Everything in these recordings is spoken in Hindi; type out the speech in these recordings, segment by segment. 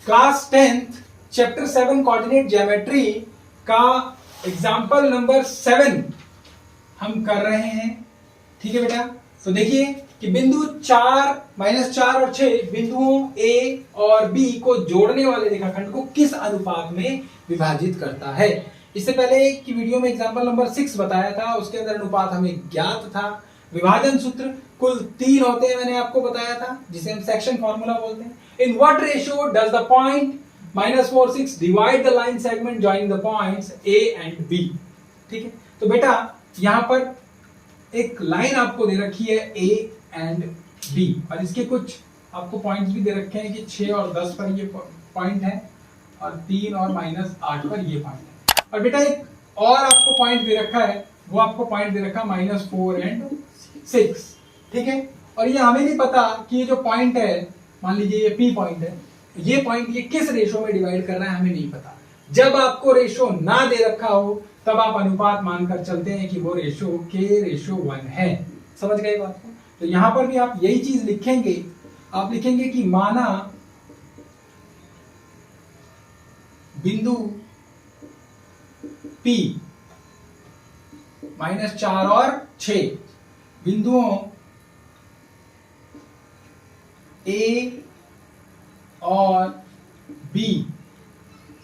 Class 10th chapter 7 coordinate geometry का एग्जाम्पल नंबर 7 हम कर रहे हैं। ठीक है बेटा, तो देखिए कि बिंदु 4, -4 और 6 बिंदुओं A और B को जोड़ने वाले रेखाखंड को किस अनुपात में विभाजित करता है। इससे पहले की वीडियो में एग्जाम्पल नंबर 6 बताया था, उसके अंदर अनुपात हमें ज्ञात था। विभाजन सूत्र कुल 3 होते हैं, मैंने आपको बताया था, जिसे हम सेक्शन फॉर्मूला बोलते हैं। In what ratio does the point -4, 6 divide the line segment joining the points A and B। ठीक है, तो बेटा यहां पर एक लाइन आपको दे रखी है A एंड B और इसके कुछ आपको पॉइंट्स भी दे रखे हैं कि 6 और 10 पर ये पॉइंट है और 3 और -8 पर ये पॉइंट है। और बेटा एक और आपको पॉइंट दे रखा है, वो आपको पॉइंट दे रखा है -4 एंड 6। ठीक है, और ये हमें नहीं पता कि ये जो पॉइंट है, मान लीजिए ये P पॉइंट है, ये पॉइंट ये किस रेशो में डिवाइड कर रहा है हमें नहीं पता। जब आपको रेशो ना दे रखा हो तब आप अनुपात मानकर चलते हैं कि वो रेशो K:1 है। समझ गए बात को? तो यहां पर भी आप यही चीज लिखेंगे, आप लिखेंगे कि माना बिंदु P -4 और 6 बिंदुओं A और B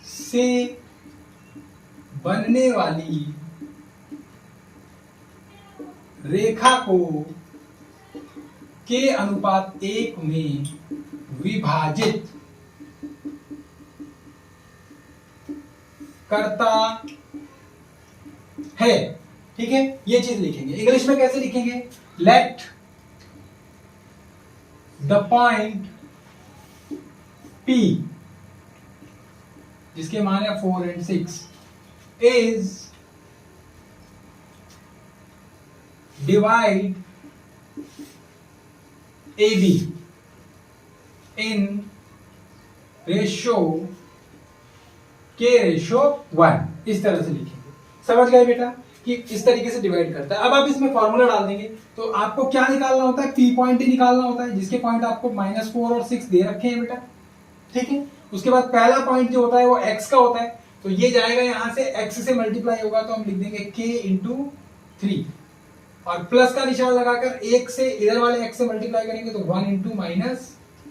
से बनने वाली रेखा को K:1 में विभाजित करता है। ठीक है, ये चीज लिखेंगे। इंग्लिश में कैसे लिखेंगे? लेट द पॉइंट P, जिसके मान है 4 and 6, is divide AB in ratio K:1। इस तरह से लिखेंगे। समझ गए बेटा कि इस तरीके से डिवाइड करता है। अब आप इसमें फॉर्मूला डाल देंगे तो आपको क्या निकालना होता है? P पॉइंट ही निकालना होता है, जिसके पॉइंट आपको -4 और 6 दे रखे हैं बेटा। ठीक है, उसके बाद पहला पॉइंट जो होता है वो x का होता है, तो ये जाएगा यहां से x से मल्टीप्लाई होगा, तो हम लिख देंगे K:3 और प्लस का निशान लगाकर 1 से इधर वाले x से मल्टीप्लाई करेंगे तो 1 ×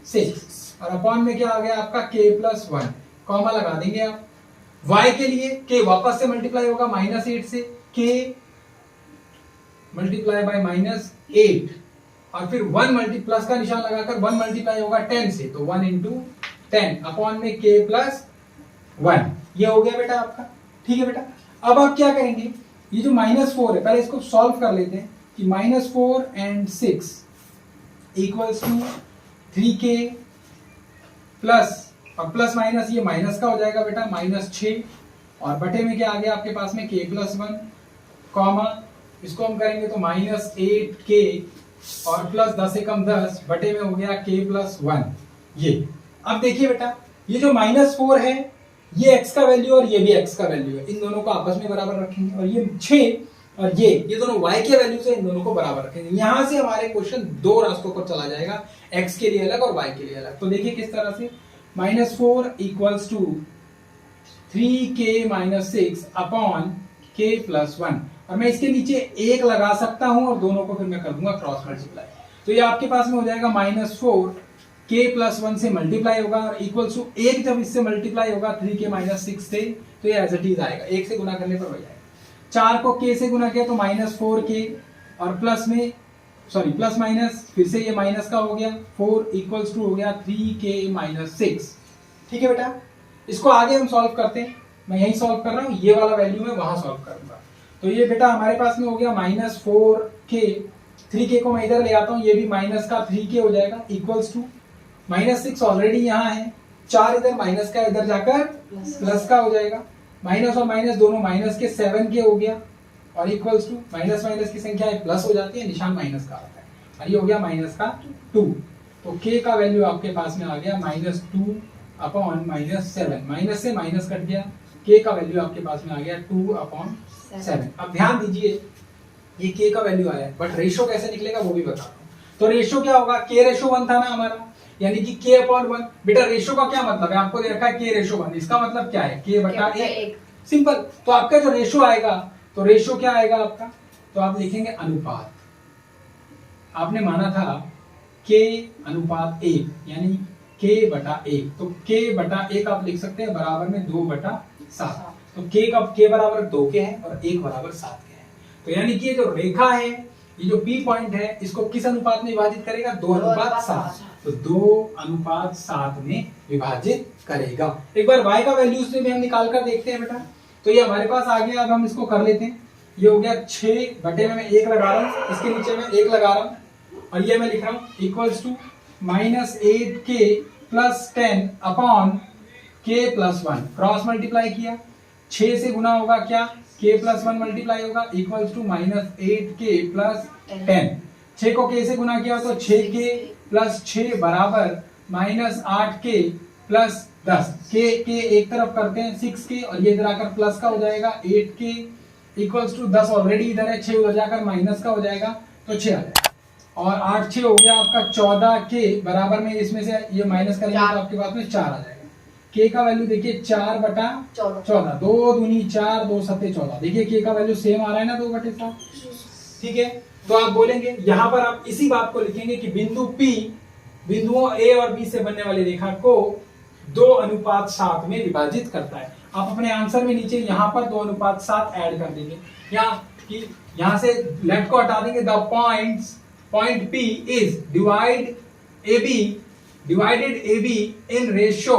-6 और अपॉन में क्या आ गया आपका K+1, कॉमा लगा देंगे आप। y के लिए k वापस से मल्टीप्लाई होगा -8 से, k मल्टीप्लाई बाय -8 और फिर 1 प्लस का निशान लगाकर 1 मल्टीप्लाई होगा 10 से, तो 1 × 10 अपॉन में K+1। ये हो गया बेटा आपका। ठीक है बेटा, अब आप क्या करेंगे? ये जो -4 है, पहले इसको सॉल्व कर लेते हैं कि -4 and 6 = 3K प्लस और प्लस माइनस ये माइनस का हो जाएगा बेटा -6 और बटे में क्या आ गया आपके पास में K+1, कॉमा इसको हम करेंगे तो -8K और प्लस 10 से कम 10 बटे में हो गया K+1। ये अब देखिए बेटा, ये जो -4 है ये x का वैल्यू और ये भी x का वैल्यू है, इन दोनों को आपस में बराबर रखेंगे। और ये 6 और ये दोनों y के वैल्यू से इन दोनों को बराबर रखेंगे। यहां से हमारे क्वेश्चन दो रास्तों पर चला जाएगा, x के लिए अलग और y के लिए अलग। तो देखिए किस तरह से, -4 = 3K-6 अपॉन K+1 और मैं इसके नीचे 1 लगा सकता हूं और दोनों को फिर मैं कर दूंगा क्रॉस मल्टीप्लाई। तो ये आपके पास में हो जाएगा -4 K+1 से मल्टीप्लाई होगा और इक्वल्स टू 1 जब इससे मल्टीप्लाई होगा 3K-6 से, तो ये एज इट इज आएगा, 1 से गुना करने पर हो जाएगा। 4 को K से गुना किया तो -4K और प्लस में प्लस माइनस फिर से ये माइनस का हो गया 4 इक्वल्स टू हो गया 3K-6। ठीक है बेटा, इसको आगे हम सॉल्व करते हैं। मैं यही सॉल्व कर रहा हूं, ये वाला वैल्यू मैं वहां सॉल्व करूंगा। तो ये बेटा हमारे पास में हो गया -4K, 3K को मैं इधर ले आता हूं, ये भी माइनस का 3K हो जाएगा इक्वल्स टू -6 ऑलरेडी यहाँ है, 4 इधर माइनस का इधर जाकर प्लस का हो जाएगा, माइनस और माइनस दोनों माइनस के 7K हो गया और इक्वल्स टू माइनस माइनस की संख्या प्लस हो जाती है, निशान माइनस का आता है और ये हो गया -2। तो K का वैल्यू आपके पास में आ गया -2 अपॉन -7, माइनस से माइनस कट गया, K का वैल्यू आपके पास में आ गया 2/7। अब ध्यान दीजिए ये K का वैल्यू आया है, बट रेशियो कैसे निकलेगा वो भी बता रहा हूं। तो रेशियो क्या होगा, K:1 था ना हमारा, यानी कि k/1। बेटा रेशो का क्या मतलब है, आपको दे रखा है k/1, इसका मतलब क्या है k/1। सिंपल। तो आपका जो रेशो आएगा, तो रेशो क्या आएगा आपका, तो आप लिखेंगे अनुपात। आपने माना था k/1 यानी k/1, तो k/1 आप लिख सकते हैं बराबर में 2/7। तो k बराबर 2 के है और 1 बराबर 7 के है। तो यानी कि ये जो रेखा है, ये जो P पॉइंट है, इसको किस अनुपात में विभाजित करेगा, 2/7। तो 2/7 में विभाजित करेगा। एक बार y का वैल्यू से भी हम निकाल कर देखते हैं बेटा। तो ये हमारे पास आ गया, अब हम इसको कर लेते हैं। ये हो गया 6 में 1 लगा रहा हूं, इसके नीचे में 1 लगा रहा हूं और ये मैं लिख रहा हूं equals to -8k + 10 upon k+1। Cross multiply किया, 6 से गुना होगा क्या, k+1 मल्टीप्लाई होगा इक्वल्स टू -8k + 10। 6 को k से गुना किया तो 6k + 6 बराबर -8k + 10। के एक तरफ करते हैं 6k और ये इधर आकर प्लस का हो जाएगा 8k इक्वल्स टू 10 ऑलरेडी इधर है, 6 उधर जाकर माइनस का हो जाएगा तो 6 आ जाएगा। और 8 6 हो गया आपका 14k बराबर में, इसमें से ये माइनस करेंगे तो आपके पास में 4 आ जाएगा। k का वैल्यू देखिए 4/14, 2 दूनी 4, 2 सत्ते 14। देखिए k का वैल्यू सेम आ रहा है ना 2/7। ठीक है, तो आप बोलेंगे यहां पर आप इसी बात को लिखेंगे कि बिंदु P बिंदुओं A और B से बनने वाली रेखा को 2/7 में विभाजित करता है। आप अपने आंसर में नीचे यहां पर 2/7 ऐड कर देंगे। यहां से लेफ्ट को हटा देंगे। The point P is divided AB in ratio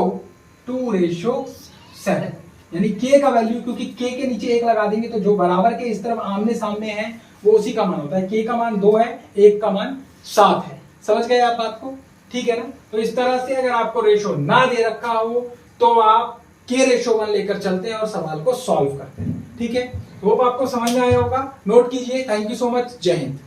2:7। यानी k का वैल्यू, क्योंकि k के नीचे 1 लगा देंगे तो जो बराबर के इस तरफ आमने सामने है वो उसी का मान होता है। k का मान 2 है, 1 का मान 7 है। समझ गए आप बात को, ठीक है ना। तो इस तरह से अगर आपको रेशो ना दे रखा हो तो आप k/1 लेकर चलते हैं और सवाल को सॉल्व करते हैं। ठीक है, होप आपको समझ में आया होगा। नोट कीजिए। Thank you so much. जय हिंद।